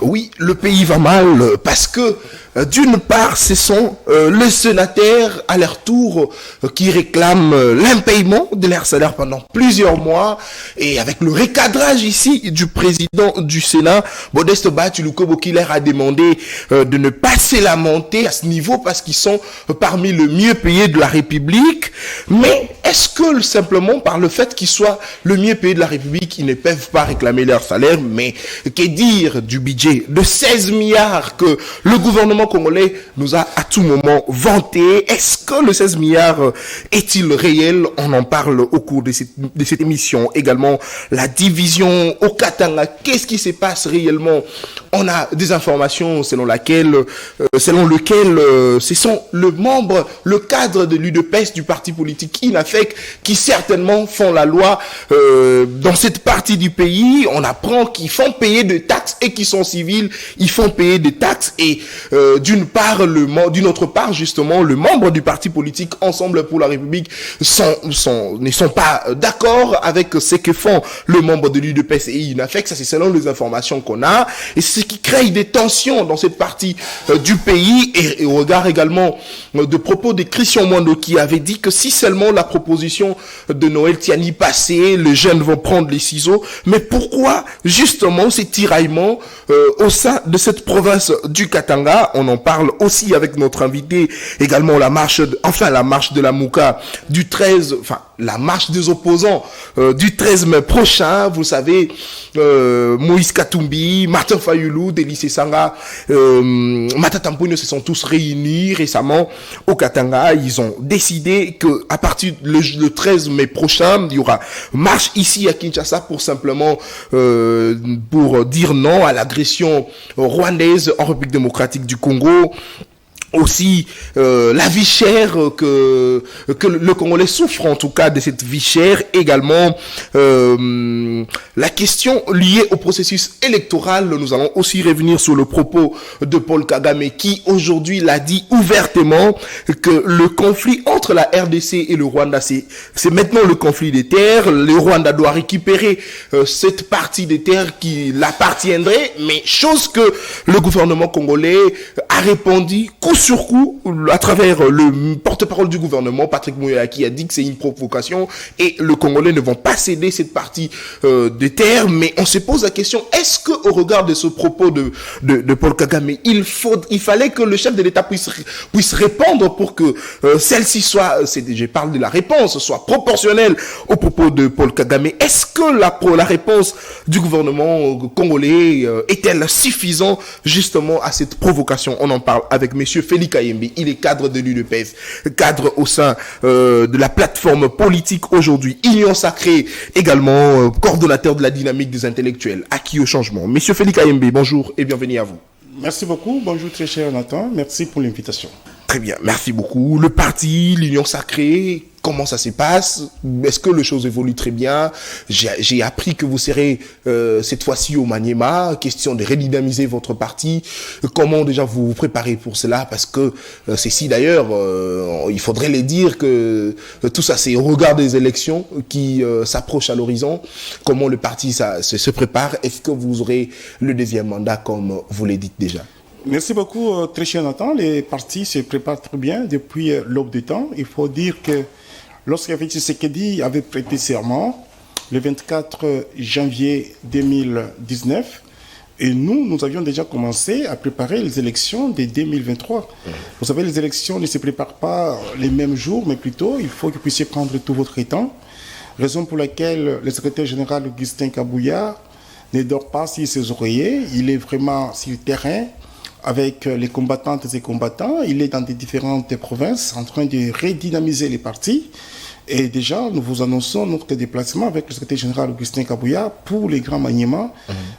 Oui, le pays va mal parce que d'une part, ce sont les sénateurs à leur tour qui réclament l'impaiement de leur salaire pendant plusieurs mois et avec le recadrage ici du président du Sénat, Modeste Bahatulukobo, qui leur a demandé de ne pas se lamenter à ce niveau parce qu'ils sont parmi le mieux payés de la République. Mais est-ce que simplement par le fait qu'ils soient le mieux payé de la République, ils ne peuvent pas réclamer leur salaire? Mais que dire du budget de 16 milliards que le gouvernement congolais nous a à tout moment vanté? Est-ce que le 16 milliards est-il réel? On en parle au cours de cette émission. Également, la division au Katanga. Qu'est-ce qui se passe réellement? On a des informations selon lequel ce sont le cadre de l'UDPS, du parti politique INAFEC, qui certainement font la loi dans cette partie du pays. On apprend qu'ils font payer des taxes et qu'ils sont civils, ils font payer des taxes et d'une autre part, justement, le membre du parti politique Ensemble pour la République ne sont pas d'accord avec ce que font le membre de l'UDPS et INAFEC. Ça, c'est selon les informations qu'on a. Et c'est ce qui crée des tensions dans cette partie du pays et au regard également de propos de Christian Mwando qui avait dit que si seulement la proposition de Noël Tiani passait, les jeunes vont prendre les ciseaux. Mais pourquoi justement ces tiraillements au sein de cette province du Katanga? On en parle aussi avec notre invité, également la marche de la Mouka du 13, la marche des opposants du 13 mai prochain. Vous savez, Moïse Katumbi, Martin Fayulu, Délice Sanga, Matata Mponyo se sont tous réunis récemment au Katanga. Ils ont décidé que à partir le 13 mai prochain, il y aura marche ici à Kinshasa pour simplement pour dire non à l'agression rwandaise en République démocratique du Congo. Aussi la vie chère que le Congolais souffre, en tout cas de cette vie chère. Également la question liée au processus électoral. Nous allons aussi revenir sur le propos de Paul Kagame qui aujourd'hui l'a dit ouvertement que le conflit entre la RDC et le Rwanda, c'est maintenant le conflit des terres. Le Rwanda doit récupérer cette partie des terres qui l'appartiendrait, mais chose que le gouvernement congolais a répondu coup sur coup à travers le porte-parole du gouvernement, Patrick Muyaya, qui a dit que c'est une provocation et le Congolais ne vont pas céder cette partie des terres. Mais on se pose la question, est-ce que au regard de ce propos de Paul Kagame, il fallait que le chef de l'État puisse répondre pour que celle-ci soit, je parle de la réponse, soit proportionnelle au propos de Paul Kagame? Est-ce que la réponse du gouvernement congolais est-elle suffisante justement à cette provocation? On en parle avec monsieur Félix Kayembe. Il est cadre de l'UDPS, cadre au sein de la plateforme politique aujourd'hui Union Sacrée, également coordonnateur de la dynamique des intellectuels acquis au changement. Monsieur Félix Kayembe, bonjour et bienvenue à vous. Merci beaucoup, bonjour très cher Nathan, merci pour l'invitation. Très bien, merci beaucoup. Le parti, l'Union Sacrée, comment ça se passe? Est-ce que les choses évoluent très bien? J'ai appris que vous serez cette fois-ci au Maniema. Question de redynamiser votre parti. Comment déjà vous vous préparez pour cela? Parce que ceci d'ailleurs, il faudrait les dire que tout ça c'est au regard des élections qui s'approchent à l'horizon. Comment le parti se prépare? Est-ce que vous aurez le deuxième mandat comme vous l'avez dit déjà? Merci beaucoup, très cher Nathan. Les partis se préparent très bien depuis l'aube du temps. Il faut dire que lorsqu'Avec Tshisekedi avait prêté serment le 24 janvier 2019, et nous avions déjà commencé à préparer les élections de 2023. Vous savez, les élections ne se préparent pas les mêmes jours, mais plutôt, il faut que vous puissiez prendre tout votre temps. Raison pour laquelle le secrétaire général Augustin Kabouya ne dort pas sur ses oreillers. Il est vraiment sur le terrain avec les combattantes et combattants. Il est dans des différentes provinces en train de redynamiser les partis. Et déjà, nous vous annonçons notre déplacement avec le secrétaire général Augustin Kabouya pour les grands maniements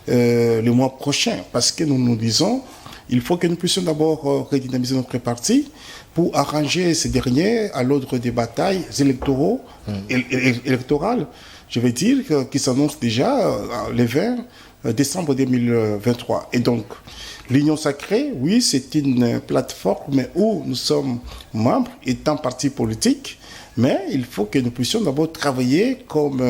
le mois prochain. Parce que nous nous disons, il faut que nous puissions d'abord redynamiser notre parti pour arranger ces derniers à l'ordre des batailles électorales, je vais dire, qui s'annoncent déjà le 20 décembre 2023. Et donc, l'Union Sacrée, oui, c'est une plateforme où nous sommes membres étant parti politique, mais il faut que nous puissions d'abord travailler comme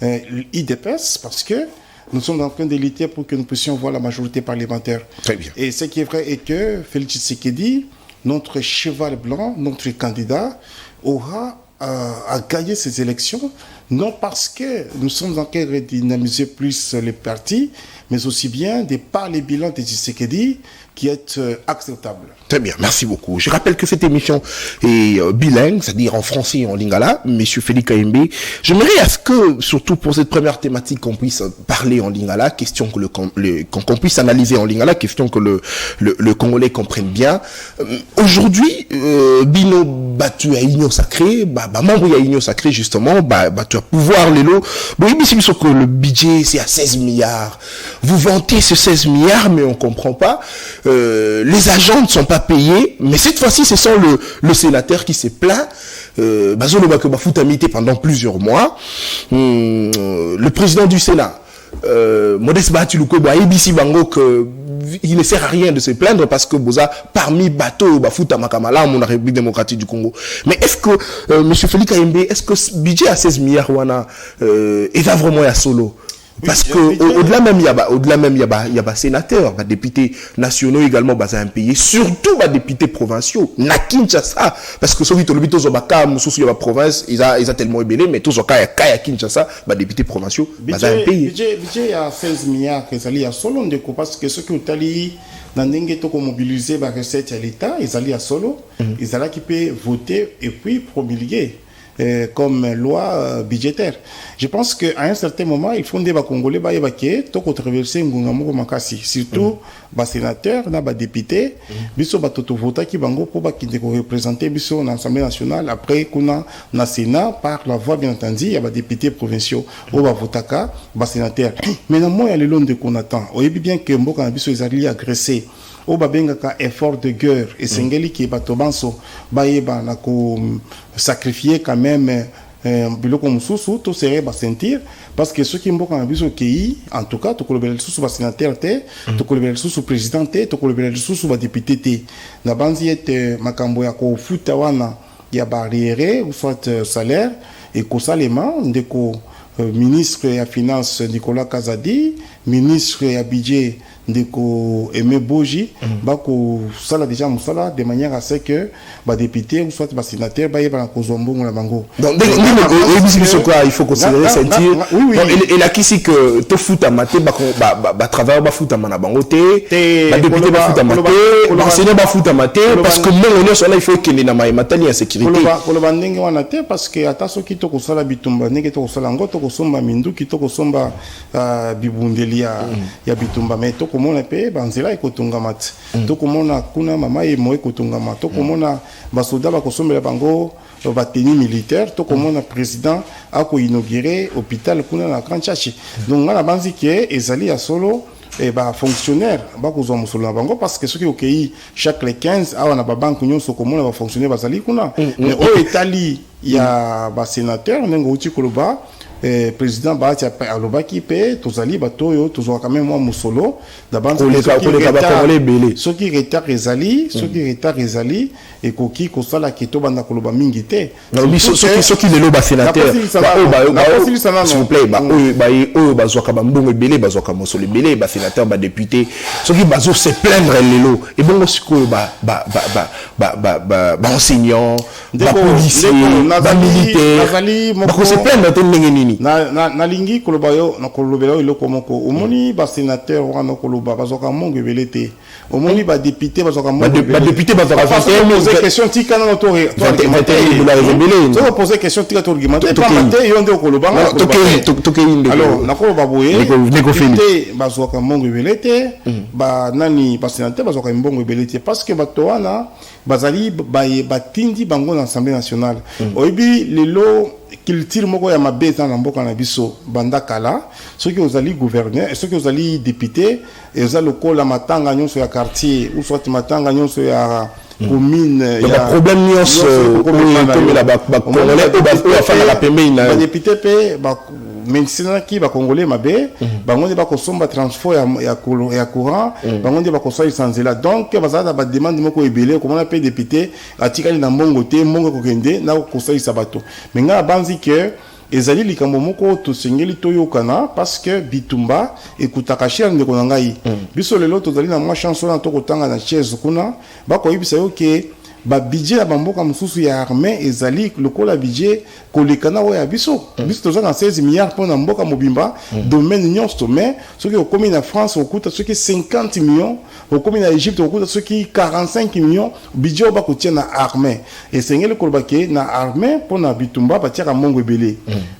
l'IDPS parce que nous sommes en train de lutter pour que nous puissions voir la majorité parlementaire. Très bien. Et ce qui est vrai est que Félix Tshisekedi, notre cheval blanc, notre candidat, aura à gagner ces élections, non parce que nous sommes en train de dynamiser plus les partis, mais aussi bien de par les bilans de Tshisekedi qui est acceptable. Très bien, merci beaucoup. Je rappelle que cette émission est bilingue, c'est-à-dire en français et en lingala. Monsieur Félix Kayembe, j'aimerais à ce que, surtout pour cette première thématique, qu'on puisse parler en lingala, question que qu'on puisse analyser en lingala, question que le Congolais comprenne bien. Aujourd'hui, Bino battu à Union Sacrée, membre à Union Sacrée justement, tu as pouvoir les lots. Bon, il me que le budget c'est à 16 milliards. Vous vantez ce 16 milliards, mais on comprend pas. Les agents ne sont pas payés, mais cette fois-ci, ce sont le sénateur qui s'est plaint. Pendant plusieurs mois. Le président du Sénat, Modeste Bahati-Lukwebo, il ne sert à rien de se plaindre parce que parmi bateaux, Bafuta Makamala, mon République démocratique du Congo. Mais est-ce que, M. Félix Kayembe, est-ce que ce budget à 16 milliards, est vraiment à solo? Parce que au-delà même il y a sénateurs, députés nationaux également basés un pays, surtout députés provinciaux na Kinshasa, parce que ceux qui le bitos obaka mususu ya province ils a tellement ébélé, mais tous au cas ya Kinshasa députés provinciaux basés un pays. Budget à 16 milliards que ça à solo ndeko, parce que ceux qui ont tali dans n'engé to mobiliser ba recette à l'état, ils allaient à solo, ils allaient qui peut voter et puis promulguer comme loi budgétaire. Je pense qu'à un certain moment, il faut des Congolais qui ont traversé Ngungamo Makasi, surtout les sénateurs, les députés, biso batoto vota qui bango pour qui représenter biso dans l'Assemblée nationale. Après qu'on a le Sénat par la voix bien entendu, il y a des députés provinciaux ou votaka, les sénateurs. Maintenant, il y a les lots de qu'on attend. On dit bien que Mboka biso ils allaient agresser. Au babengaka effort de guerre et sengeli qui batobanso bayeba na ko sacrifier quand même biloko mususu to serait ba sentir parce que ceux qui mboka na biso kei en tout cas to kolobela susu ba sénateur te to kolobela susu président te to kolobela susu ba député te na banzi et makambo ya ko futa wana ya barrière ou soit salaire et ko salema ndeko ministre ya finance Nicolas Kazadi, ministre ya budget ndeko Aimé Boji, bako sala déjà musala de manière à ce que ba député ou soit ba sénateur ba yeba ko zombo la bango. Donc il faut considérer sentir et la qui que to futa maté ba travailleur ba futa mana bango te ba député ba futa maté ba sénateur ba futa maté parce que mon on il faut qu'il na matali en sécurité. Pour le bandenge wana te parce que ata soki to ko sala bitumba ndenge to ko sala ngo to ko somba minduki to ko somba bibundeli ya bitumba mais to komona pe banzela ekotunga to komona kuna mama e mo ekotunga to komona basoda ba kosombela bango ba tenue militaire to komona président ako inaugurer hôpital kuna na Kanchachi. Donc ngana banzi ke ezali ya solo et fonctionnaire bakozwa musolo na bango parce que ceux qui au pays chaque les 15 awa na ba banque nyonso komona ba fonctionnaire bazali kuna mais au Italie il y a ba sénateur nengo uti koloba président Bahati alobaki pe tozali batoyo tozwa quand même moi musolo d'abord ceux qui retard ezali et koki kosala kito banda koloba mingi te ceux qui lelo ba sénateur s'il vous plaît bazwa ka mbongo ebele bazwa ka musolo ebele ba sénateur ba député ceux qui bazo se plaindre lelo et bongo sikoyo ba enseignant ba policier ba militaire ba se plaindre te ndenge nini na lingi koloba yo na kolobela yo komoko omoni ba sénateur wana koloba bazoka mongo ebele te omoni ba député bazoka mongo ba député bazoka poser question tika na to poser question tika to argumenter pas maté yo nde koloba alors na koloba boye député bazoka mongo ebele te ba nani ba sénateur bazoka mongo ebele te parce que bato wana bazali batindi bango na Assemblée nationale oyebi lelo culture moko ya mabeza na mboka na biso banda kala ceux qui ozali gouverneur et ceux qui ozali député et ozali lokola matanga nyonso ya quartier ou soit matanga nyonso ya commune ya problème nyonso comme la congolais ou afana la pembe ina député pe ba médecin qui ba congolais mabe bango ne ba kosomba transport ya courant bango ne ba kosala sanzela donc bazala ba demande moko ebele comme on appelle député atikali na mbongo te mbongo kokende na kosala sabato mais nga banzi que ezali likambo moko tosengeli toyokana parce que bitumba ekutaka cher ndeko na ngai biso lelo tozali na mwa chance na tokotanga na chaise kuna bakoyebisa yo ke ba budget ya bamboka mususu ya armée ezali lokola budget kolekana oyo ya biso biso toza na 16 milliards pour na mboka mobimba domaine nyonso mais soki okomi na France okuta soki 50 millions okomi na Égypte okuta soki 45 millions budget oba kotia na armée esengeli koloba ke na armée pour na bitumba batiaka mbongo ebele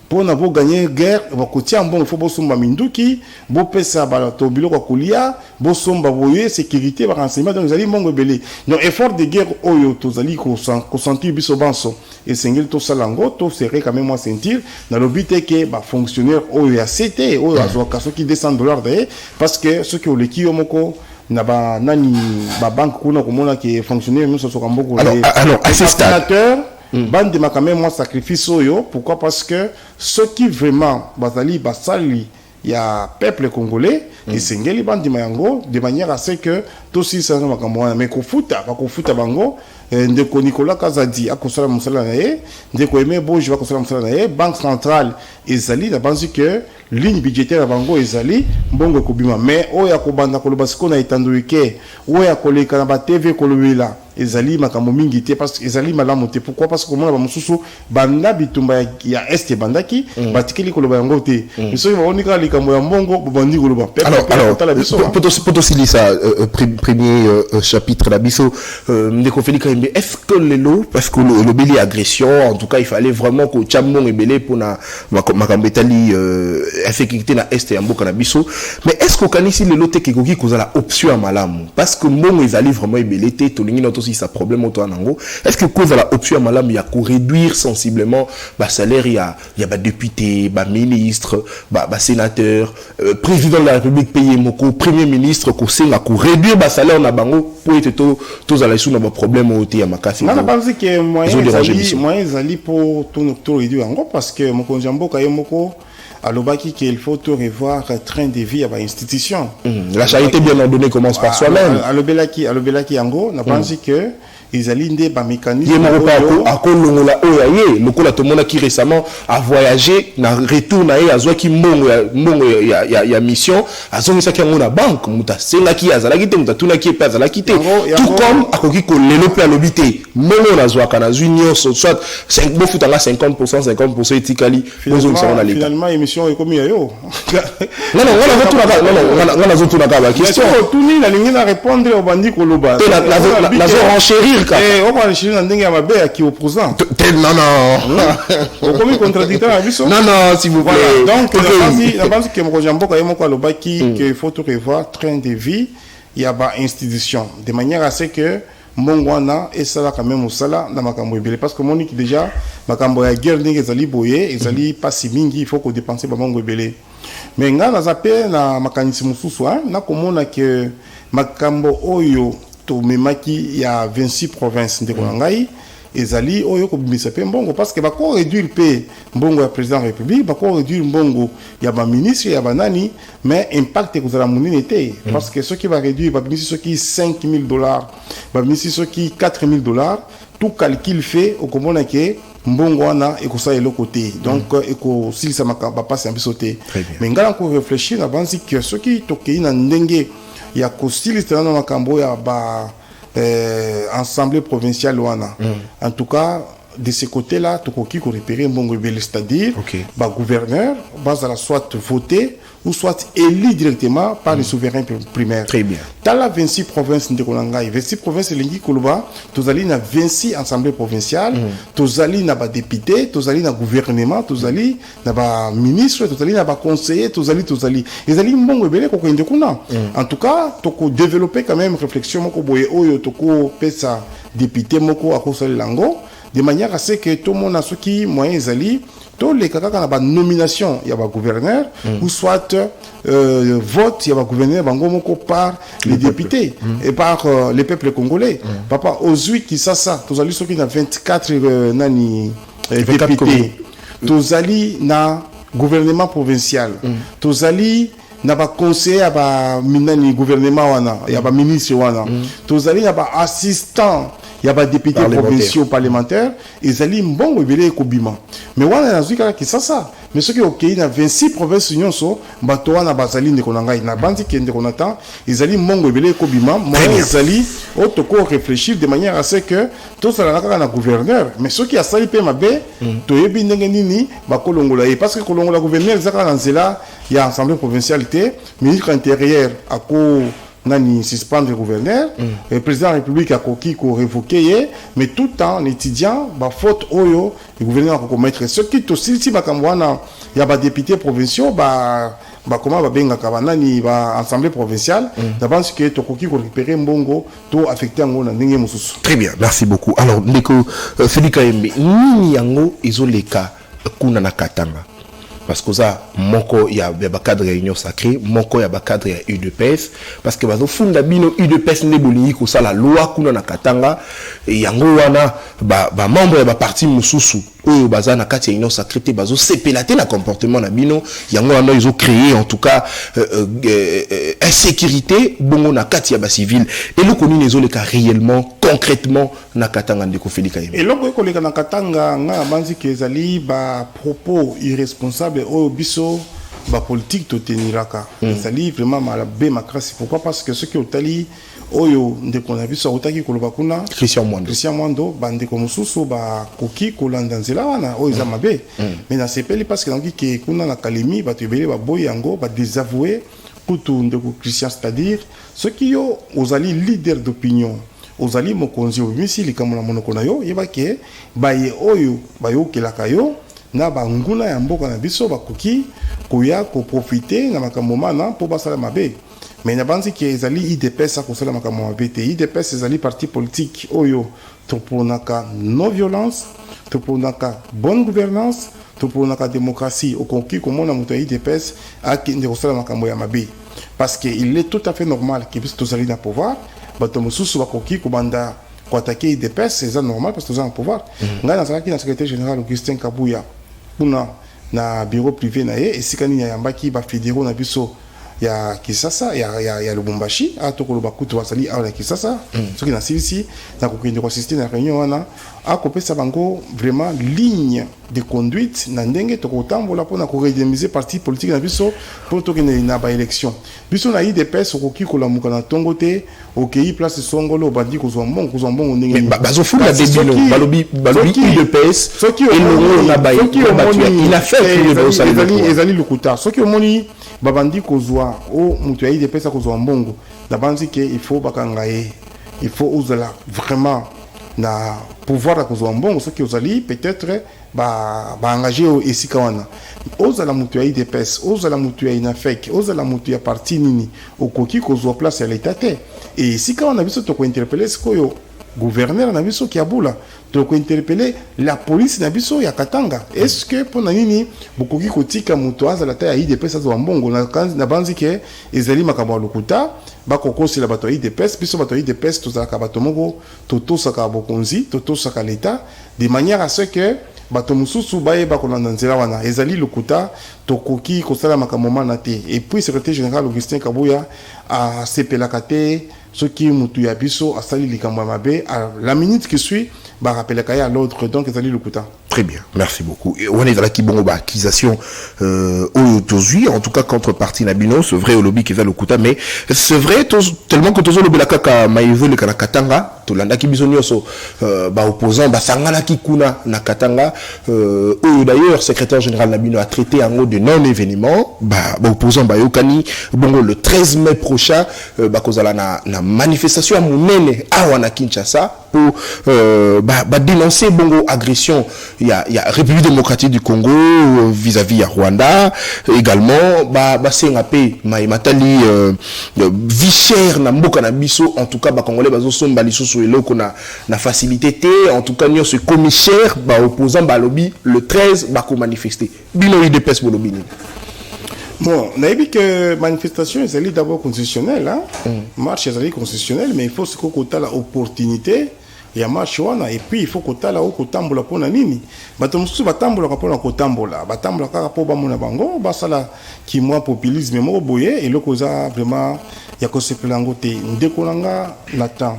pour na bo gagner guerre bakotia mbongo fo bosomba minduki bopesa bato biloko kolia bosomba boye sécurité ba renseignement donc ezali mbongo ebele donc effort de guerre oyo tozali kosentir biso banso esengeli tosala ngo to serrer quand même moi sentir na lobite ke ba fonctionnaire oyo ya CT oyo azwaka soki $200 d'ailleurs parce que soki oleki yo moko na ba nani ba banque kuna komona ke fonctionnaire nous soka mboko alors à ce stade bande ma quand même moi sacrifice oyo pourquoi parce que ceux qui vraiment bazali basali ya peuple congolais esengeli bande mayango de manière à ce que tosi ça makambo mais kofuta bango ndeko Nicolas Kazadi akosala musala na ye ndeko Aimé Boji akosala musala na ye banque centrale ezali na banzi que ligne budgétaire bango ezali mbongo ekobima mais oya kobanda koloba siko na etandoike oya koleka na ba TV kolobela ezali makambo mingi te parce que ezali malamu te pourquoi parce que mona ba mususu banda bitumba ya est bandaki batikeli koloba yango te biso ba onika likambo ya mbongo bandi koloba alors potosili ça premier chapitre la biso ndeko Félix Kaimbe est-ce que le lot parce que le beli agression en tout cas il fallait vraiment que chamon ebele pour na makambo etali effectivité na est ya mboka na biso mais est-ce que kanisi le lot te kekoki kozala option ya malamu parce que mbongo ezali vraiment ebele te tolingi na aussi ça problème auto nango est-ce que cause la option malamu ya ko réduire sensiblement ba salaire ya ba député ba ministre ba sénateur président de la République payer moko premier ministre ko senga ko réduire ba salaire na bango pour être tous à la sous na ba problème auto ya makasi na pense que moyen zali pour tout réduire yango parce que moko njambo kaye moko alobaki qu'il faut tout revoir train de vie à ba institution la charité bien ordonnée commence par soi-même alobelaki yango na pense que ils allaient ba mécanisme à kolongola oyaye lokola tomona qui récemment a voyagé na retour na azwa ki mbongo ya mission azongisa ki ngona banque muta senga ki azala ki te muta tuna ki pe azala ki te tout comme akoki ko lelo pe alobité mbongo na zwa kana junior soit 5 bofutanga 50% etikali finalement émission ekomi yo non on zotuna ka ba question tuni la lingi na répondre au bandi koloba la renchérir on va aller chez Nandinga Mabe qui est opposant. Non. Comme contradicteur à Bissau. Non, s'il vous plaît. Donc, la base que Mokojambo Kayemoko Lobaki, qu'il faut tout revoir, train de vie, il y a une institution. De manière à ce que Mongwana et ça quand même au sala dans Makambo Ebele. Parce que Monique déjà, Makambo ya guerre n'est ezali boye, ezali pas si mingi, il faut qu'on dépense Makambo Ebele. Mais nga na zape na makanisi mususu, na komona que Makambo Oyo to memaki ya 26 provinces ndeko ngai ezali oyo ko bimisa pe mbongo parce que bako réduire pe mbongo ya président de la République bako réduire mbongo ya ba ministre ya banani mais impact ko zala munene te parce que ceux qui va réduire ba ministre ceux qui $5,000 ba ministre ceux qui $4,000 tout calcul fait au komona ke mbongo wana ekosa eloko te donc eko silisa makaba passe ambiso te mais ngala ko réfléchir na banzi que ceux qui tokei na ndenge il y a Kostiliste dans Makambo, il y a Assemblée provinciale wana. En tout cas, de ce côté-là, tu peux repérer Mbongo Ebele, c'est-à-dire, le gouverneur va soit voter ou soit élu directement par les souverains primaires. Très bien. Dans la 26 provinces de Kolangay, 26 provinces de Lingi Koluba, tu as na 26 assemblées provinciales, tu as na ba député, tu as na gouvernement, tu as na ba ministre, tu as na ba conseiller, tu as ils allaient Mbongo Ebele ko kende kuna. En tout cas, tu peux développer quand même réflexion moko boye oyo tu peux pesa député moko akosali lango de manière à ce que tout le monde a ce qui moyens ali tous les cas quand la nomination il y a un gouverneur ou soit vote il y a un gouverneur bango moko par les députés et par les peuples congolais papa aujourd'hui qui ça tous ali ceux qui na 24 nani députés tous ali na gouvernement provincial tous ali na ba conseiller ba minani gouvernement wana ya ba ministre wana tous ali na ba assistant y a pas député provinciaux parlementaires ezali mbongo ebele ekobima mais wana nazwi kaka Kinshasa mais ceux qui okei na 26 provinces nyonso bato wana bazali ndeko na ngai na bandi kende konata ezali mbongo ebele ekobima moyen ezali otoko réfléchir de manière à ce que tout ça la kaka na gouverneur mais ceux qui asali pe mabe toyebi ndenge nini bakolongola ye parce que kolongola gouverneur ezaka na nzela ya assemblée provinciale te ministre intérieur ako nani suspendre le gouverneur le président de la République a koki ko révoquer mais tout en étudiant ba faute oyo le gouverneur a commettre ce qui aussi si bakamwana ya ba députés provinciaux ba comment ba benga ka nani ba assemblée provinciale d'abord que to koki ko récupérer mbongo to affecter ngo na ndenge mususu. Très bien, merci beaucoup. Alors ndeko Félix Kayembe nini yango izoleka kuna na Katanga parce que ça moko ya ba cadre réunion sacrée moko ya ba cadre ya UDPS parce que bazo funda bino UDPS ne bolingi ko sala loi kuna na Katanga yango wana ba membre ya ba parti mususu oyo baza na kati ya union sacrée te bazo sepelate na comportement na bino yango wana ils ont créé en tout cas insécurité bongo na kati ya ba civil et le koni nezo le cas réellement concrètement na Katanga ndeko Félix Kayembe et loko ko leka na Katanga nga banzi kezali ba propos irresponsables oyo biso ba politique to teniraka ezali vraiment malabe makrasi pourquoi parce que ceux qui otali oyo ndeko na biso otaki koloba kuna Christian Mwando bande ko mususu ba koki kolanda nzela wana oyo za mabe mais na sepeli parce que donc ke kuna na Kalemi ba tebele ba boy yango ba désavouer kutu ndeko Christian c'est-à-dire ceux qui yo ozali leader d'opinion ozali mokonzi obimisi likambo na monoko na yo yebake baye oyo bayokelaka yo na banguna ya mboka na biso bakoki koya ko profiter na makambo mana po basala mabe mais na banzi ki ezali IDPS akosala makambo mabe te IDPS ezali parti politique oyo toponaka non violence toponaka bonne gouvernance toponaka démocratie okoki komona moto ya IDPS akende kosala makambo ya mabe parce que il est tout à fait normal que biso tozali na pouvoir bato mosusu bakoki kobanda ko attaquer IDPS c'est normal parce que tozali na pouvoir ngai nazalaki na secrétaire général Augustin Kabuya kuna na bureau privé na ye esika nini yambaki ba fédéraux na biso ya Kinshasa ya Lubumbashi atokoloba kutu basali awa na Kinshasa soki na silisi na kokende ko assister na réunion wana akopesa bango vraiment ligne de conduite na ndenge tokotambola pona ko redynamiser parti politique na biso pour tokende na ba élection biso na IDPS okoki kolamuka na tongo te okei place songolo bandi kozwa mbongo ndenge bazofunda debilo balobi IDPS soki il a fait ezali lukuta soki omoni babandi kozwa o mutu ya IDPS kozwa mbongo na banzi ke il faut bakanga ye il faut uzala vraiment na pouvoir à kozwa mbongo soki ozali peut-être ba engager au esika wana ozala mutu ya IDPS ozala mutu ya INAFEC ozala mutu ya parti nini okoki kozwa place ya l'état te et esika wana biso to ko interpeller sikoyo gouverneur na biso ki abula to ko interpeller la police na biso ya Katanga est-ce que pona nini bokoki kotika mutu azala ta ya IDPS azwa mbongo na banzi ke ezali makabo lokuta bakokosi la bato IDPS biso bato IDPS tozalaka bato moko totosaka bokonzi totosaka l'état de manière à ce que bato mususu bayeba kolanda nzela wana ezali lokuta tokoki kosala makambo mana te et puis secrétaire général Augustin Kabuya a sepelaka te soki mutu ya biso asali likambo ya mabe à la minute qui suit ba rappelaka ya l'autre donc ezali lokuta. Très bien, merci beaucoup. Et on est dans la kibongo accusation au tozui en tout cas contrepartie nabino c'est vrai au lobby qui va le kuta mais c'est vrai tellement que tozo lobby la kaka maïvo le kana Katanga to landa ki biso nyoso ba opposant ba sangala ki kuna na Katanga d'ailleurs secrétaire général nabino a traité en mot de non événement ba opposant ba yokani bongo le 13 mai prochain ba kozala na manifestation à monene awa na Kinshasa pour dénoncer bongo agression il y a République démocratique du Congo vis-à-vis à Rwanda également sengape matali vie chère na mboka na biso en tout cas congolais bazo somba lisusu eloko na facilité té en tout cas nyo ce commissaire opposant lobby le 13 ko manifester bino IDPS lobby. Bon, on a dit que manifestation est d'abord constitutionnelle, hein? Marche est constitutionnelle, mais il faut ce qu'on ait l'opportunité. Il y a marche et puis il faut qu'on ait la kotambola pour na nini. Batomusu batambola pour na kotambola, batambola kaka pour ba mona bango, basala qui moi populisme mo boye et le causa vraiment ya ko sepelango te ndekolanga Nathan.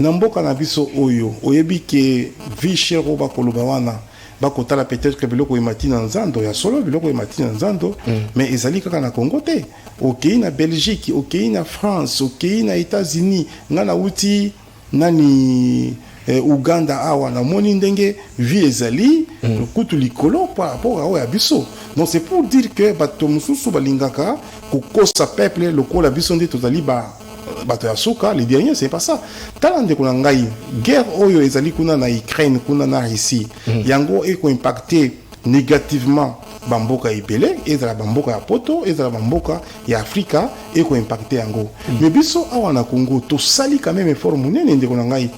Namboka na biso oyo oyebi ke vi chero ba koloba wana ba kotala peut-être que biloko emati na nzando ya solo biloko emati na nzando mais ezali kaka na Congo te okei na Belgique okei na France okei na États-Unis ngana uti nani Uganda awa na moni ndenge vi ezali kutu likolo par rapport à biso. Donc c'est pour dire que bato mususu balingaka kokosa peuple lokola biso nde tozali bato ya suka. Les derniers c'est pas ça. Talande kuna ngai guerre oyo ezali kuna na Ukraine kuna na Russie yango eko impacter négativement bamboka ebele ezala bamboka ya poto ezala bamboka ya Afrika eko impacter yango. Mais biso awa na Congo to sali quand même effort munene ndeko na ngai.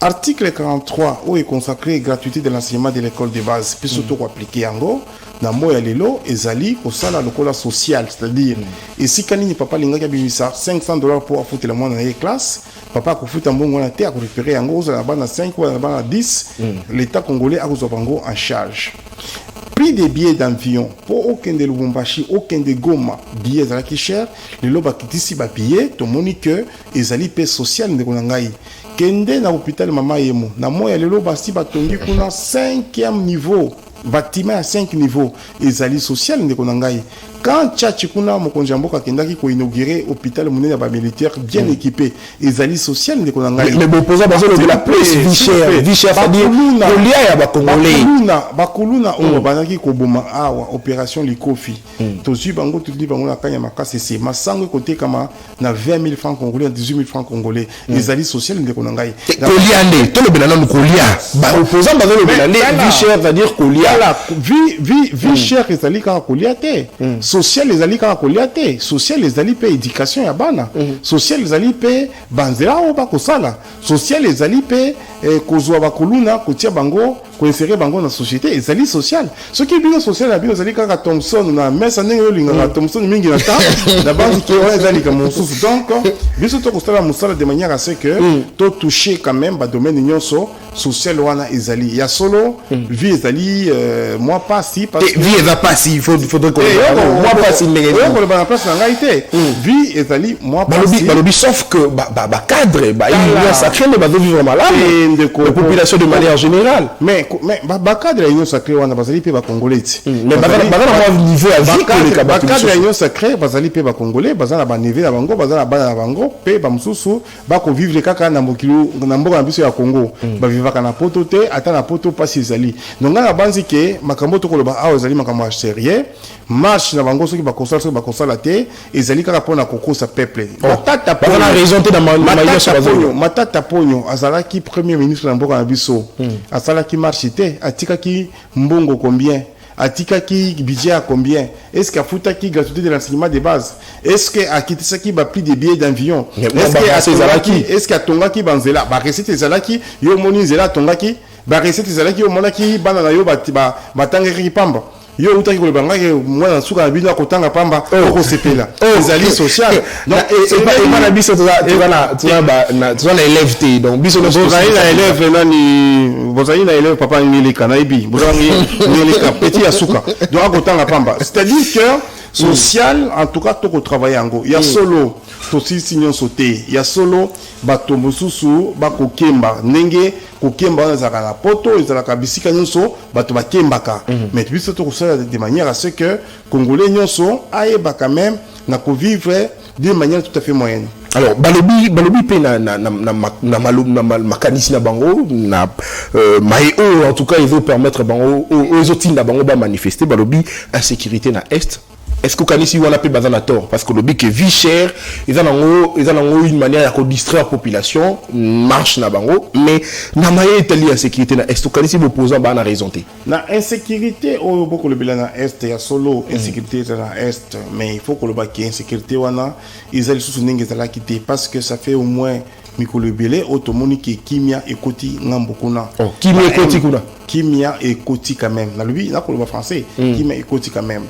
Article 43 où est consacré gratuité de l'enseignement de l'école de base puis surtout appliquer yango na moya lelo ezali kosala lokola social, c'est-à-dire et si kanini papa linga kabimisa $500 pour foutre la moine dans classe papa ko foutre mbongo na te a récupérer yango za bana 5 ou na bana 10 l'état congolais a ko bango en charge. Prix des billets d'avion pour aucun de Lubumbashi, aucun de Goma, billets à la qui cher, les loba qui ici ba billets, to monique ezali paix sociale de konangai. Kende na hôpital mama yemo, na moya les loba si ba tongi kuna 5e niveau, bâtiment à 5 niveaux, ezali social de konangai. Quand Tchachikuna Mokonjamboka Kendaki ko inauguré hôpital monnaie ba militaire bien équipé, ezali social de konangai. Mais bon posa bazo de la place vie chère c'est-à-dire kolia ya ba congolais. Bakuluna o banaki ko boma awa opération Likofi. Tozu bango tudi bango na kanya makase c'est masango côté kama na 20 000 francs congolais, 18 000 francs congolais. Ezali social de konangai. Kolia ndé, to le benana no kolia. Ba opposant bazo le benana vie chère c'est-à-dire kolia. Vie chère ezali ka kolia te. Social les alliés kakoliate, social les alliés paient éducation ya bana, social les alliés paient banzela ou bakosala, social les alliés paient kozwa bakuluna kotia bango koinsérer bango na société, les alliés social. Ce qui est bien social la bien les alliés kaka Thompson na mesa nengo linga Thompson mingi na ta, la base qui est les alliés comme sous donc bien surtout kosala musala de manière à ce que to toucher quand même ba domaine nyonso social wana ezali ya solo vie ezali moi pas si parce que vie va pas si il faudrait qu'on moi pas si mais on va place en réalité vie ezali moi pas si balobi sauf que cadre il y a sacré mais va vivre malade la population de manière générale mais cadre il y a sacré wana bazali pe ba congolais mais bazala moi niveau à vie que le cadre il y a sacré bazali pe ba congolais bazala ba niveau na bango bazala ba bango pe ba mususu ba ko vivre kaka na mokilo na mboka na biso ya Congo ba vivre kana poto te ata na poto pasi ezali donc na banzi ke makambo to koloba awa ezali makambo sérieux marche na bango soki ba kosala te ezali kaka pona kokosa peuple matata pona raison te na matata ponyo azalaki premier ministre na mboka na biso azalaki marche te atikaki mbongo combien atikaki budget à combien est-ce qu'il a foutaki gratuité de l'enseignement de base est-ce que a kitisaki ba prix des billets d'avion est-ce que a tongaki banzela ba recette ezalaki yo moni zela tongaki ba recette ezalaki yo monaki bana na yo batangaki pamba yo utaki ko banga ke mwana suka na bino akotanga pamba ko sepela ezali social donc et pas na biso na élève te donc biso no bozali na élève nani bozali na élève papa ngili kana ibi bozali ngili ka petit ya suka donc akotanga pamba c'est-à-dire que social en tout cas to ko travailler ngo ya solo to si signon sauté ya solo bato mususu bakokemba ndenge kokemba na zaka na poto ezalaka bisika nyonso bato bakembaka mais biso to kosala de manière à ce que congolais nyonso ayeba quand même na ko vivre d'une manière tout à fait moyenne. Alors balobi pe na makanisi na bango na en tout cas ils veulent permettre bango aux autres na bango ba manifester balobi insécurité na est. Est-ce que kanisi wana pe bazana tort parce que le but est vie chère ils ont une manière à distraire la population marche na bango mais na maye tali insécurité na est kanisi opposant ba na raison te na insécurité au beaucoup le bilan na est ya solo insécurité na est mais il faut que le baki insécurité wana ils allaient sous ninge za quitter parce que ça fait au moins mikolo belé automoniki kimia ekoti ngambokuna kimia ekoti kuna kimia ekoti quand même na lui na koloba français kimia ekoti quand même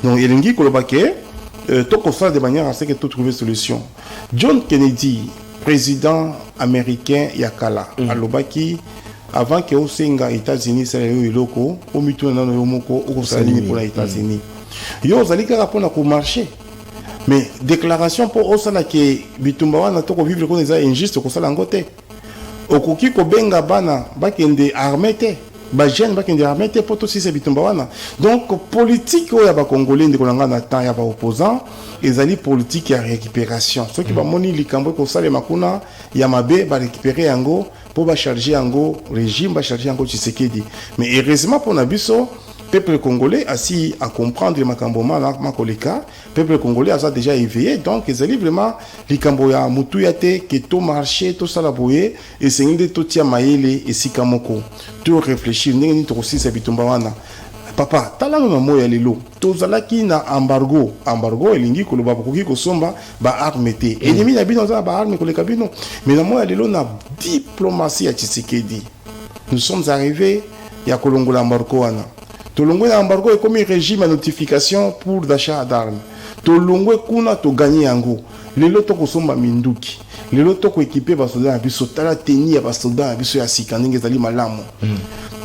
donc elingi koloba ke to constat de manière à ce que tout trouver solution. John Kennedy président américain yakala alobaki avant que osenga États-Unis ça le loko o mituna na yo moko o salini pour les États-Unis yo zalika pour na ko marcher. Mais déclaration pour osala que bitumba wana to ko vivre ko eza injuste ko sala ngote okoki kobenga bana bakende armée te jeune bakende armée te poto si c'est bitumba wana. Donc politique oyo ya ba congolais ndeko nanga na temps ya ba opposant ezali politique ya récupération. Ceux qui ba moni likambo ko sale makuna ya mabe ba récupérer yango pour ba charger yango régime ba charger yango Tshisekedi. Mais heureusement pour na biso peuple congolais assis à comprendre le makamboma na makoleka, peuple congolais a déjà éveillé, donc ils allaient vraiment les camboya mutuyate que tout marché tout ça la boye et c'est une de tout tia maele et sikamoko tout réfléchir n'engi to aussi sabitumba wana papa talanga na moya lelo tozalaki na embargo elingi koloba koki kosomba ba arme te ennemi na bino za ba arme koleka bino mais na moya lelo na diplomatie ya Tshisekedi nous sommes arrivés ya kolongola embargo wana. Tolongwe na embargo est comme un régime à notification pour d'achat d'armes. Tolongwe kuna to gagner yango. Lelo to kosomba minduki. Lelo to ko équiper ba soldats biso tala tenir ba soldats biso ya sikandenge zali malamu.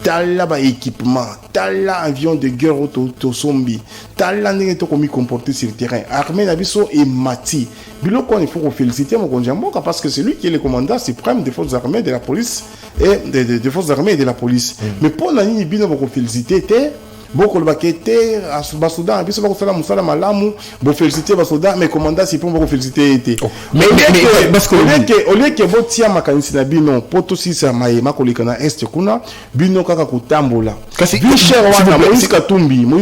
Tala ba équipement, tala avion de guerre to sombi. Tala ndenge to komi comporter sur le terrain. Armée na biso et mati. Biloko il faut féliciter mon konjamboka parce que c'est lui qui est le commandant suprême des forces armées de la police et des forces armées et de la police. Mais pour la ligne bino ko féliciter te beaucoup le baqueté basoda biso ba ko sala musala malamu bo féliciter basoda mais commandant suprême ba ko féliciter te. Mais parce que au lieu que botia makanisi na bino poto si sa maema ko lekana est kuna bino kaka kotambola. Vicher wana Moïse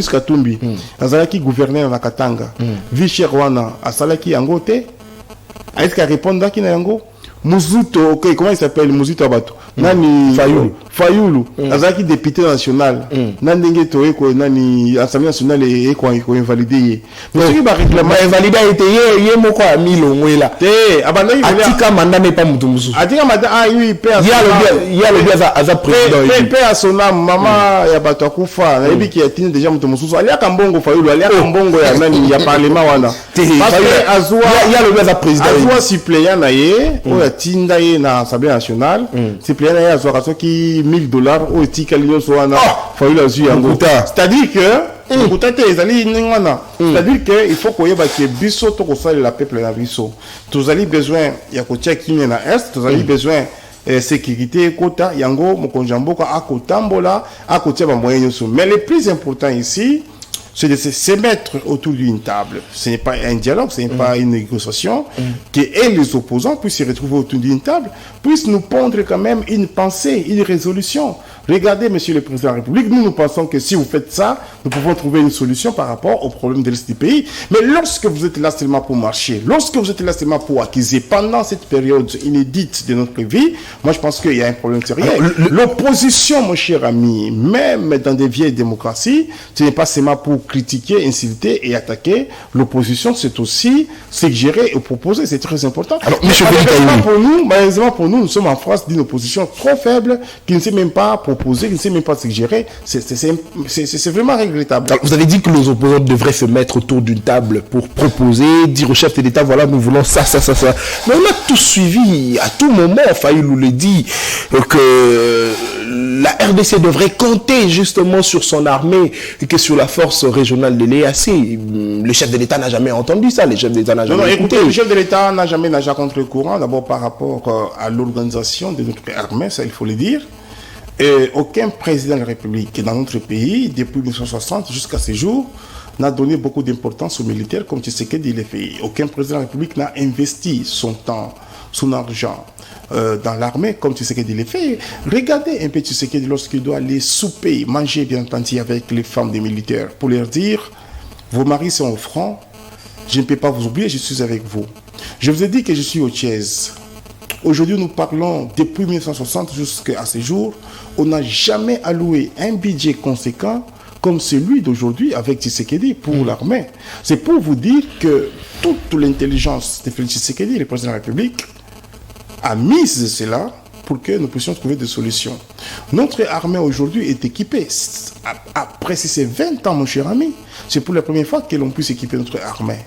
Katumbi azalaki gouverneur na Katanga. Vicher wana asalaki yango te. Est-ce qu'il répondra qui na yango? Muzuto, ok, comment il s'appelle Muzuto Abato? Nani Fayoulou, azaki député national. Nandenge toé ko nani Assemblée nationale et ko invalidé. Mais ce qui va réclamer invalidé été yé moko a milo mwela. Te abana atika mandat n'est pas mutumusu. Atika mandat oui père. Il y a le bien à président. Père sona maman ya bato akufa na yebi ki atine déjà mutumusu. Ali akambongo Fayoulou, ali akambongo ya nani ya parlement wana. Parce que azwa il y a le bien à président. Azwa suppléant na ye tinda ye na Assemblée nationale suppléant na ye azwa soki $1000 au tika liyo soana Fayoulou azui yango. C'est-à-dire que c'est-à-dire que il faut qu'on y ait biso to kosala la peuple na biso. Tous ali besoin ya kotia kinye na est, tous ali besoin sécurité kota yango mokonjamboka akotambola akotia ba moyen nyonso. Mais le plus important ici c'est de se mettre autour d'une table. Ce n'est pas un dialogue, ce n'est pas une négociation. Que les opposants puissent se retrouver autour d'une table, puissent nous pondre quand même une pensée, une résolution. Regardez, Monsieur le Président de la République, nous pensons que si vous faites ça, nous pouvons trouver une solution par rapport aux problèmes de l'Est du pays. Mais lorsque vous êtes là seulement pour marcher, lorsque vous êtes là seulement pour acquiser pendant cette période inédite de notre vie, moi je pense qu'il y a un problème sérieux. L'opposition, mon cher ami, même dans des vieilles démocraties, ce n'est pas seulement pour critiquer, insulter et attaquer. L'opposition, c'est aussi suggérer et proposer. C'est très important. Alors, malheureusement pour nous, nous sommes en face d'une opposition trop faible qui ne sait même pas proposer, qui ne sait même pas suggérer. C'est vraiment regrettable. Alors, vous avez dit que les opposants devraient se mettre autour d'une table pour proposer, dire au chef de l'État, voilà, nous voulons ça. Mais on a tous suivi, à tout moment, Fayoulou le dit, que la RDC devrait compter justement sur son armée et que sur la force régionale de l'EAC. Le chef de l'État n'a jamais entendu ça. Le chef de l'État n'a jamais écouté. Le chef de l'État n'a jamais nagé contre le courant, d'abord par rapport à l'organisation de notre armée, ça il faut le dire. Et aucun président de la République dans notre pays, depuis 1960 jusqu'à ce jour, n'a donné beaucoup d'importance aux militaires comme Tshisekedi l'a fait. Aucun président de la République n'a investi son temps, son argent dans l'armée comme Tshisekedi l'a fait. Regardez un peu Tshisekedi lorsqu'il doit aller souper, manger bien entendu avec les femmes des militaires pour leur dire « Vos maris sont au front, je ne peux pas vous oublier, je suis avec vous. Je vous ai dit que je suis au Thiès. » Aujourd'hui, nous parlons depuis 1960 jusqu'à ce jour. On n'a jamais alloué un budget conséquent comme celui d'aujourd'hui avec Tshisekedi pour l'armée. C'est pour vous dire que toute l'intelligence de Félix Tshisekedi, le président de la République, a mis cela pour que nous puissions trouver des solutions. Notre armée aujourd'hui est équipée. Après ces 20 ans, mon cher ami, c'est pour la première fois que l'on puisse équiper notre armée.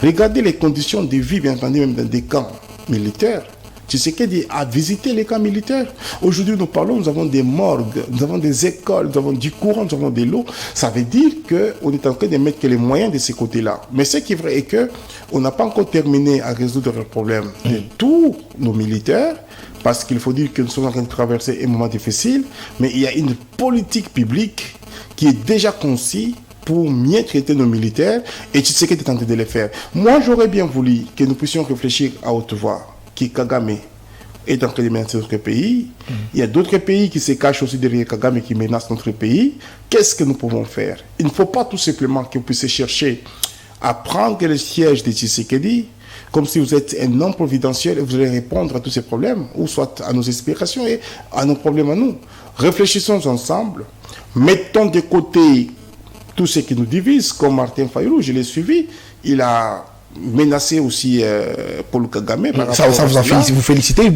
Regardez les conditions de vie, bien entendu, même dans des camps militaires. Tshisekedi a visité les camps militaires. Aujourd'hui, nous parlons, nous avons des morgues, nous avons des écoles, nous avons du courant, nous avons de l'eau. Ça veut dire qu'on est en train de mettre que les moyens de ces côtés-là. Mais ce qui est vrai est qu'on n'a pas encore terminé à résoudre le problème de tous nos militaires parce qu'il faut dire que nous sommes en train de traverser un moment difficile, mais il y a une politique publique qui est déjà conçue pour mieux traiter nos militaires, et tu sais que tu es tenté de le faire. Moi, j'aurais bien voulu que nous puissions réfléchir à haute voix, que Kagame est en train de menacer notre pays. Il y a d'autres pays qui se cachent aussi derrière Kagame et qui menacent notre pays. Qu'est-ce que nous pouvons faire? Il ne faut pas tout simplement que vous puissiez chercher à prendre le siège de Tshisekedi, comme si vous êtes un homme providentiel et vous allez répondre à tous ces problèmes, ou soit à nos aspirations et à nos problèmes à nous. Réfléchissons ensemble, mettons de côté tout ce qui nous divise, comme Martin Fayulu, je l'ai suivi, il a menacé aussi Paul Kagame. Ça vous félicitez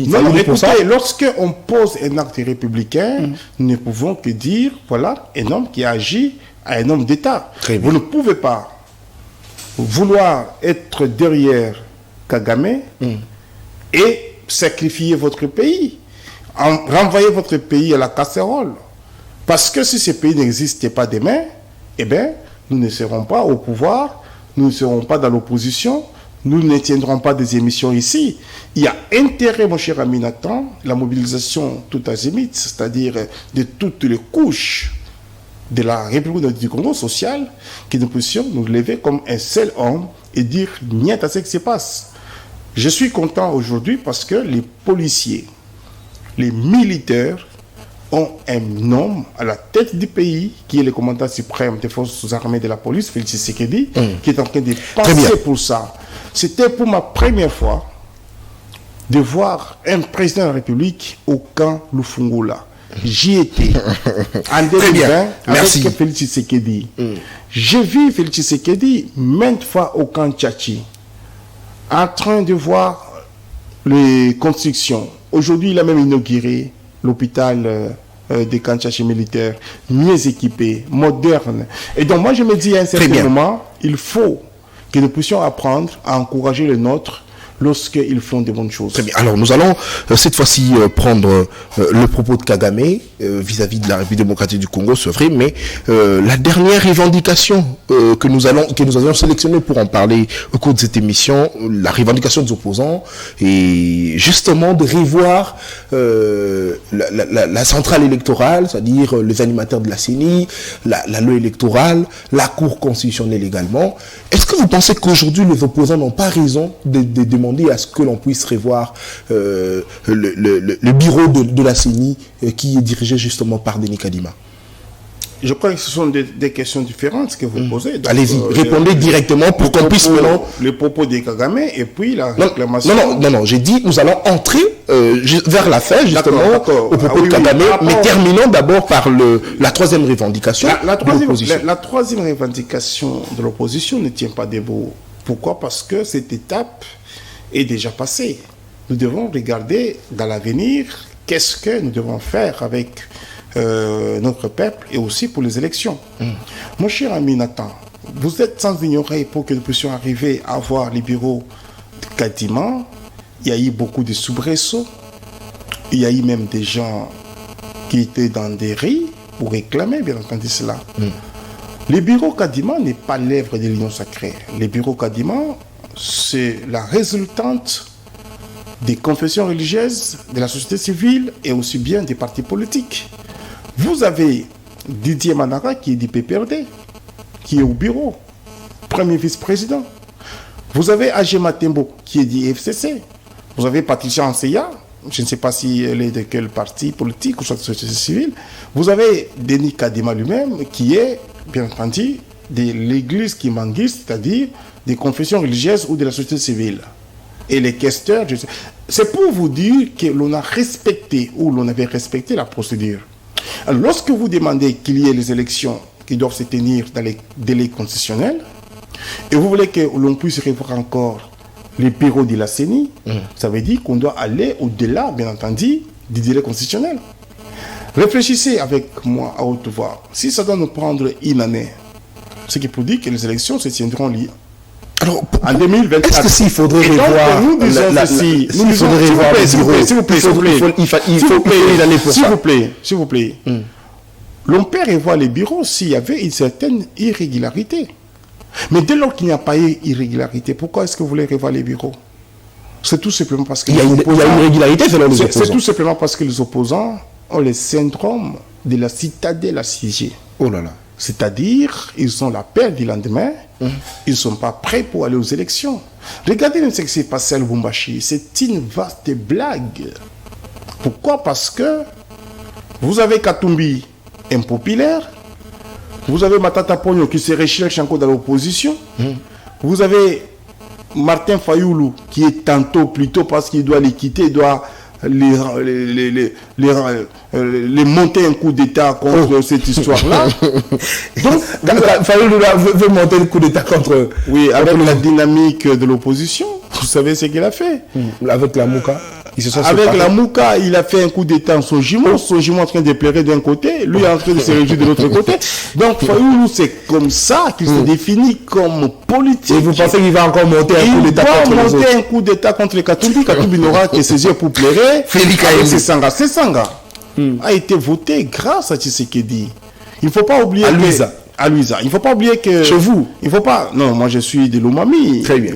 pour ça. Lorsqu'on pose un acte républicain, nous ne pouvons que dire, voilà, un homme qui agit à un homme d'État. Vous ne pouvez pas vouloir être derrière Kagame et sacrifier votre pays, renvoyer votre pays à la casserole. Parce que si ce pays n'existait pas demain, eh bien, nous ne serons pas au pouvoir, nous ne serons pas dans l'opposition, nous ne tiendrons pas des émissions ici. Il y a intérêt, mon cher ami Nathan, la mobilisation tout azimut, c'est-à-dire de toutes les couches de la République du Congo sociale, que nous puissions nous lever comme un seul homme et dire niet à ce qui se passe. Je suis content aujourd'hui parce que les policiers, les militaires ont un homme à la tête du pays qui est le commandant suprême des forces armées de la police, Félix Tshisekedi, qui est en train de penser pour ça. C'était pour ma première fois de voir un président de la République au camp Lufungula. J'y étais en 2020 avec Félix Tshisekedi. J'ai vu Félix Tshisekedi maintes fois au camp Tchachi, en train de voir les constructions. Aujourd'hui, il a même inauguré l'hôpital des camps Tchachi militaires, mieux équipés, modernes. Et donc moi, je me dis à un certain moment, il faut que nous puissions apprendre à encourager les nôtres lorsqu'ils font de bonnes choses. Très bien. Alors, nous allons cette fois-ci prendre le propos de Kagame vis-à-vis de la République démocratique du Congo, c'est vrai, mais la dernière revendication que nous avions sélectionnée pour en parler au cours de cette émission, la revendication des opposants, et justement de revoir la centrale électorale, c'est-à-dire les animateurs de la CENI, la loi électorale, la Cour constitutionnelle également. Est-ce que vous pensez qu'aujourd'hui les opposants n'ont pas raison de demander à ce que l'on puisse revoir le bureau de la CENI qui est dirigé justement par Denis Kadima? Je crois que ce sont des questions différentes que vous posez. Allez-y, répondez directement pour qu'on puisse maintenant... Les propos de Kagame et puis la réclamation... Non, j'ai dit nous allons entrer vers la fin justement au propos de Kagame, mais terminons d'abord par la troisième revendication de l'opposition. La troisième revendication de l'opposition ne tient pas debout. Pourquoi? Parce que cette étape est déjà passée. Nous devons regarder dans l'avenir qu'est-ce que nous devons faire avec notre peuple et aussi pour les élections. Mon cher ami Nathan, vous êtes sans ignorer pour que nous puissions arriver à avoir les bureaux de Kadima. Il y a eu beaucoup de soubresauts. Il y a eu même des gens qui étaient dans des rues pour réclamer, bien entendu, cela. Les bureaux Kadima n'est pas l'œuvre de l'Union sacrée. Les bureaux Kadima, c'est la résultante des confessions religieuses, de la société civile et aussi bien des partis politiques. Vous avez Didier Manara qui est du PPRD, qui est au bureau, premier vice-président. Vous avez Agé Matembo qui est du FCC. Vous avez Patricia Anseya, je ne sais pas si elle est de quel parti politique ou soit de la société civile. Vous avez Denis Kadima lui-même qui est, bien entendu, de l'église kimanguiste, c'est-à-dire des confessions religieuses ou de la société civile. Et les questeurs, c'est pour vous dire que l'on a respecté ou l'on avait respecté la procédure. Alors, lorsque vous demandez qu'il y ait les élections qui doivent se tenir dans les délais constitutionnels, et vous voulez que l'on puisse revoir encore les bureaux de la CENI, ça veut dire qu'on doit aller au-delà, bien entendu, du délai constitutionnel. Réfléchissez avec moi à haute voix. Si ça doit nous prendre une année, ce qui peut dire que les élections se tiendront liées. Alors, en 2024. Est-ce que s'il faudrait revoir... S'il vous plaît. L'on peut revoir les bureaux s'il y avait une certaine irrégularité. Mais dès lors qu'il n'y a pas eu irrégularité, pourquoi est-ce que vous voulez revoir les bureaux? C'est tout simplement parce que il y a une irrégularité selon les opposants. C'est tout simplement parce que les opposants ont le syndrome de la citadelle assiégée. Oh là là. C'est-à-dire, ils ont la peur du lendemain, ils ne sont pas prêts pour aller aux élections. Regardez même ce qui s'est passé à Lubumbashi, c'est une vaste blague. Pourquoi? Parce que vous avez Katumbi, impopulaire, vous avez Matata Ponyo qui se recherche encore dans l'opposition, vous avez Martin Fayoulou qui est tantôt plutôt parce qu'il doit les quitter, il doit les monter un coup d'État contre cette histoire-là. Donc, Fayoulou veut monter le coup d'État contre... Oui, avec la dynamique de l'opposition. Vous savez ce qu'il a fait. Avec la Mouka. Avec la Mouka, il a fait un coup d'État en son jumeau en train de pleurer d'un côté, lui en train de se réjouir de l'autre côté. Donc Fayoulou, c'est comme ça qu'il se définit comme politique. Et vous pensez qu'il va encore monter un coup d'État contre les autres? Il va monter un coup d'État contre Katumbi. Katumbi n'aura que ses yeux pour pleurer. Sesanga a été voté grâce à Tshisekedi. Il ne faut pas oublier à Luisa. Il ne faut pas oublier que... Chez vous? Il ne faut pas... Non, moi je suis de Lomami. Très bien.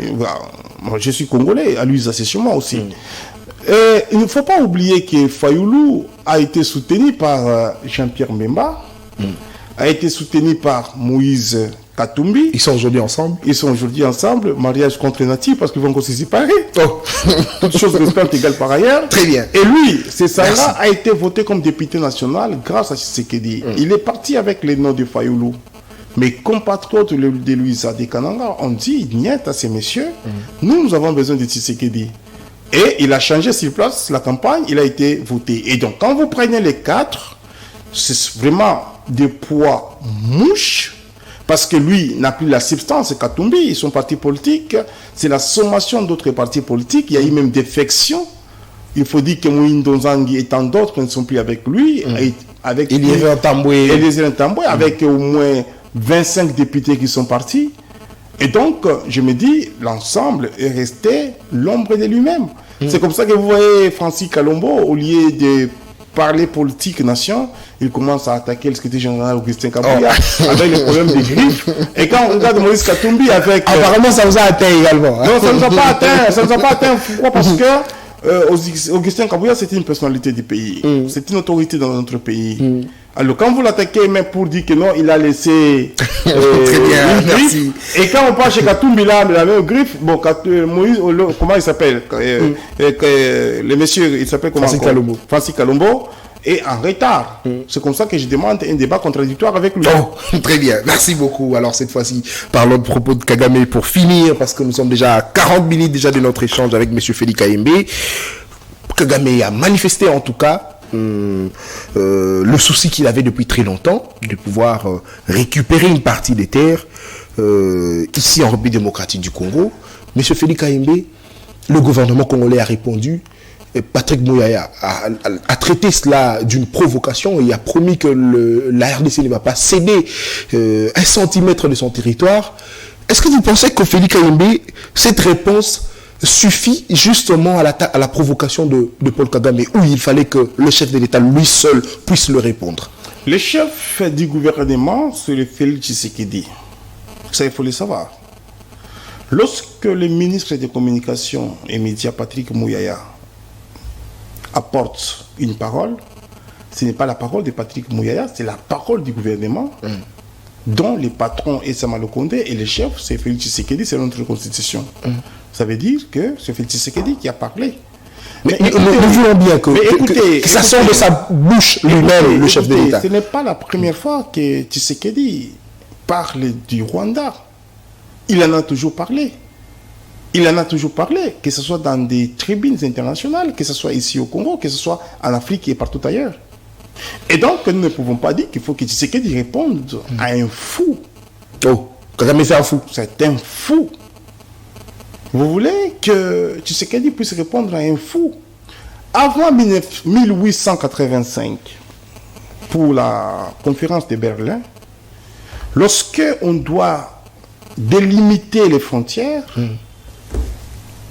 Moi je suis congolais. À Luisa, c'est chez moi aussi. Il ne faut pas oublier que Fayoulou a été soutenu par Jean-Pierre Mbemba, a été soutenu par Moïse Katumbi. Ils sont aujourd'hui ensemble. Ils sont aujourd'hui ensemble, mariage contre nature, parce qu'ils vont encore se séparer. Oh. Toutes choses restantes égales par ailleurs. Très bien. Et lui, Sesanga a été voté comme député national grâce à Tshisekedi. Il est parti avec les noms de Fayoulou. Mes compatriotes de Louisa de Kananga ont dit, niet à ces messieurs, nous avons besoin de Tshisekedi. Et il a changé sur place la campagne, il a été voté. Et donc, quand vous prenez les quatre, c'est vraiment des poids mouches, parce que lui n'a plus la substance, Katumbi, ils sont partis politiques, c'est la sommation d'autres partis politiques, il y a eu même défection. Il faut dire que Moïse Ndonzangi et tant d'autres ne sont plus avec lui. Avec Eliezer Tamboué. Avec au moins 25 députés qui sont partis. Et donc, je me dis, l'ensemble est resté l'ombre de lui-même. C'est comme ça que vous voyez Francis Kalombo, au lieu de parler politique nation, il commence à attaquer le secrétaire général Augustin Kabouya avec le problème des griffes. Et quand on regarde Maurice Katumbi avec... Apparemment, ça vous a atteint également. Non, ça ne nous a pas atteint. Ça ne nous a pas atteint. Pourquoi? Parce que Augustin Kabouya, c'était une personnalité du pays. C'est une autorité dans notre pays. Alors, quand vous l'attaquez, même pour dire que non, il a laissé très bien, merci. Et quand on parle chez Katumbi, là, la même griffe, bon, Moïse, comment il s'appelle le monsieur, il s'appelle comment? Francis Kalombo. Et en retard. C'est comme ça que je demande un débat contradictoire avec lui. Oh, très bien, merci beaucoup. Alors cette fois-ci, parlons de propos de Kagame pour finir, parce que nous sommes déjà à 40 minutes déjà de notre échange avec M. Félix Kayembe. Kagame a manifesté en tout cas le souci qu'il avait depuis très longtemps de pouvoir récupérer une partie des terres ici en République démocratique du Congo. M. Félix Kayembe, le gouvernement congolais a répondu. Patrick Mouyaya a traité cela d'une provocation et a promis que la RDC ne va pas céder 1 centimètre de son territoire. Est-ce que vous pensez que Félix Kayembe, cette réponse suffit justement à la provocation de Paul Kagame, où il fallait que le chef de l'État lui seul puisse le répondre? Le chef du gouvernement, c'est le Félix Tshisekedi. Ça, il faut le savoir. Lorsque le ministre des Communications et Médias, Patrick Mouyaya, apporte une parole, ce n'est pas la parole de Patrick Mouyaya, c'est la parole du gouvernement, dont les patrons est Sama Lukonde et le chef, c'est Félix Tshisekedi, c'est notre constitution. Ça veut dire que c'est Félix Tshisekedi qui a parlé. Mais nous voulons bien que ça sort de sa bouche lui-même, le chef de l'État. Ce n'est pas la première fois que Tshisekedi parle du Rwanda. Il en a toujours parlé. Il en a toujours parlé, que ce soit dans des tribunes internationales, que ce soit ici au Congo, que ce soit en Afrique et partout ailleurs. Et donc, nous ne pouvons pas dire qu'il faut que Tshisekedi réponde à un fou. Oh, Kagame c'est un fou. C'est un fou. Vous voulez que Tshisekedi puisse répondre à un fou? Avant 1885, pour la conférence de Berlin, lorsque on doit délimiter les frontières,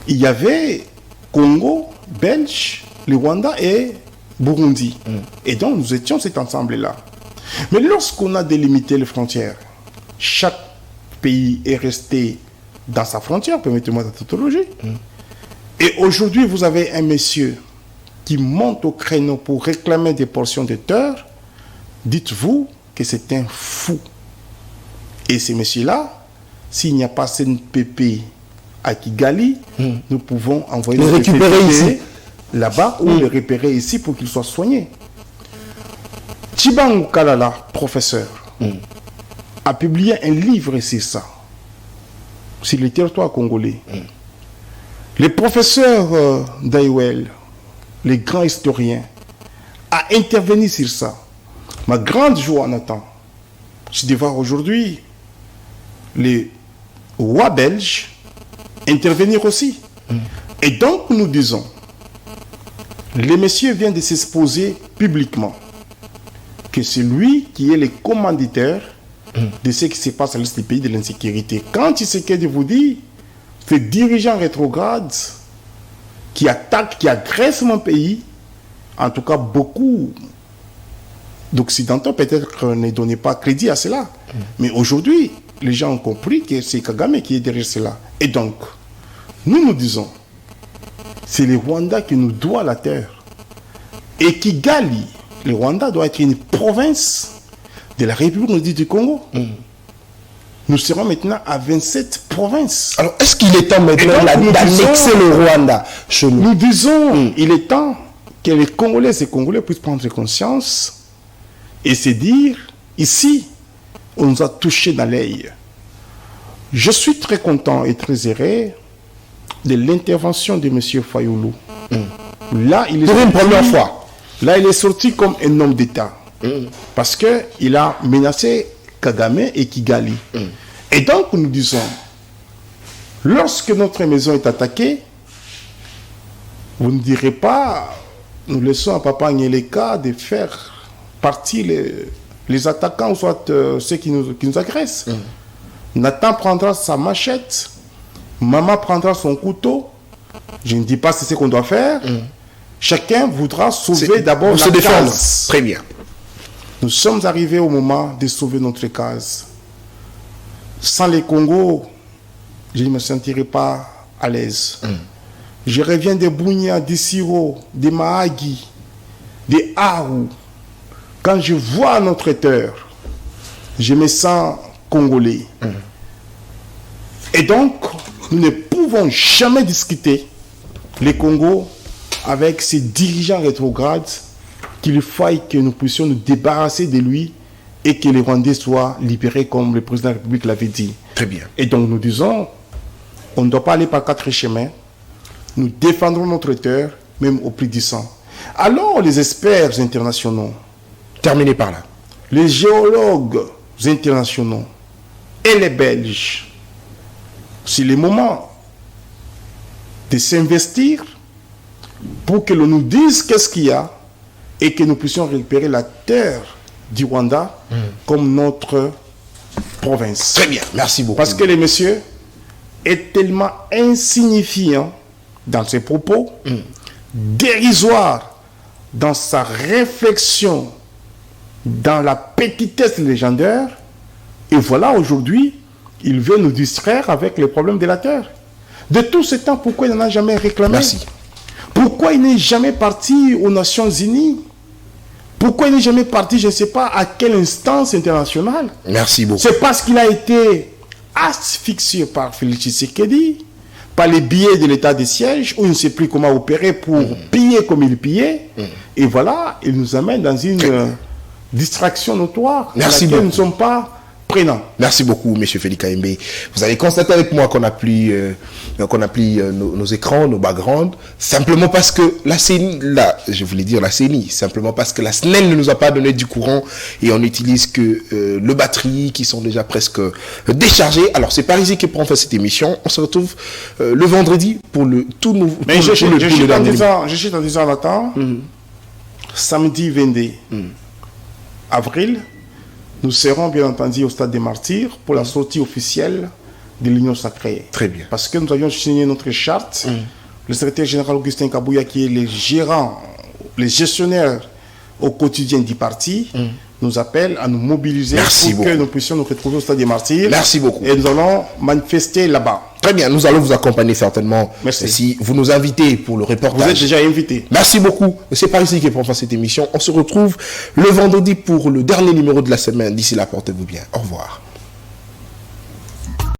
il y avait Congo, Belge, le Rwanda et Burundi. Et donc, nous étions cet ensemble-là. Mais lorsqu'on a délimité les frontières, chaque pays est resté dans sa frontière, permettez-moi la tautologie. Et aujourd'hui, vous avez un monsieur qui monte au créneau pour réclamer des portions de terre. Dites-vous que c'est un fou. Et ce monsieur-là, s'il n'y a pas CNPP à Kigali, nous pouvons envoyer le récupérer ici, là-bas, ou le repérer ici pour qu'il soit soigné. Tshibangou Kalala, professeur, a publié un livre sur ça, sur le territoire congolais. Le professeur Daiwel, le grand historien, a intervenu sur ça. Ma grande joie, Nathan, c'est de voir aujourd'hui les rois belges intervenir aussi. Et donc, nous disons, le monsieur vient de s'exposer publiquement que c'est lui qui est le commanditaire de ce qui se passe à l'est du pays de l'insécurité. Quand il s'est de vous dire, ce dirigeant rétrograde qui attaque, qui agresse mon pays, en tout cas beaucoup d'Occidentaux peut-être ne donnaient pas crédit à cela. Mais aujourd'hui, les gens ont compris que c'est Kagame qui est derrière cela. Et donc, nous disons, c'est le Rwanda qui nous doit la terre. Et Kigali, le Rwanda doit être une province de la République du Congo. Nous serons maintenant à 27 provinces. Alors, est-ce qu'il est temps maintenant d'annexer le Rwanda chez nous? Nous disons, il est temps que les Congolais et les Congolais puissent prendre conscience et se dire, ici, on nous a touché dans l'œil. Je suis très content et très heureux de l'intervention de M. Fayoulou. Là, il est pour une première fois. Là, il est sorti comme un homme d'État. Parce qu'il a menacé Kagame et Kigali. Et donc, nous disons, lorsque notre maison est attaquée, vous ne direz pas, nous laissons à Papa Nyeleka de faire partie les attaquants, ou soit ceux qui nous agressent. Nathan prendra sa machette, maman prendra son couteau. Je ne dis pas c'est ce qu'on doit faire. Chacun voudra sauver d'abord la case. Très bien. Nous sommes arrivés au moment de sauver notre case. Sans les Congo, je ne me sentirais pas à l'aise. Je reviens de Bunia, de Siro, de Mahagi, de Aru. Quand je vois notre terre, je me sens congolais. Et donc, nous ne pouvons jamais discuter les Congo avec ces dirigeants rétrogrades qu'il faille que nous puissions nous débarrasser de lui et que les Rwandais soient libérés comme le président de la République l'avait dit. Très bien. Et donc nous disons, on ne doit pas aller par 4 chemins. Nous défendrons notre terre, même au prix du sang. Alors les experts internationaux, Terminé par là. les géologues internationaux et les Belges, c'est le moment de s'investir pour que l'on nous dise qu'est-ce qu'il y a et que nous puissions récupérer la terre du Rwanda comme notre province. Très bien. Merci beaucoup. Parce que le monsieur est tellement insignifiant dans ses propos, dérisoire dans sa réflexion, dans la petitesse légendaire. Et voilà, aujourd'hui, il veut nous distraire avec les problèmes de la terre. De tout ce temps, pourquoi il n'en a jamais réclamé? Merci. Pourquoi il n'est jamais parti aux Nations Unies? Pourquoi il n'est jamais parti, je ne sais pas à quelle instance internationale? Merci beaucoup. C'est parce qu'il a été asphyxié par Félix Tshisekedi, par les billets de l'état de siège, où il ne sait plus comment opérer pour piller comme il pillait. Et voilà, il nous amène dans une distraction notoire. Merci à laquelle beaucoup. nous ne sommes pas prénants. Merci beaucoup, M. Félix Kaembe. Vous avez constaté avec moi qu'on a pris nos écrans, nos backgrounds, simplement parce que la CENI, je voulais dire la CENI, simplement parce que la SNEL ne nous a pas donné du courant et on n'utilise que le batterie qui sont déjà presque déchargées. Alors, c'est par ici que prend fin cette émission. On se retrouve le vendredi pour le tout nouveau. Mais je suis en disant, Nathan, samedi 22 avril, nous serons bien entendu au Stade des Martyrs pour la sortie officielle de l'Union Sacrée. Très bien. Parce que nous avions signé notre charte. Le secrétaire général Augustin Kabouya, qui est le gérant, le gestionnaire au quotidien du parti, nous appelle à nous mobiliser Merci pour beaucoup. que nous puissions nous retrouver au Stade des Martyrs. Merci beaucoup. Et nous allons manifester là-bas. Très bien, nous allons vous accompagner certainement. Merci. Si vous nous invitez pour le reportage. Vous êtes déjà invité. Merci beaucoup. C'est par ici que prend fin cette émission. On se retrouve le vendredi pour le dernier numéro de la semaine. D'ici là, portez-vous bien. Au revoir.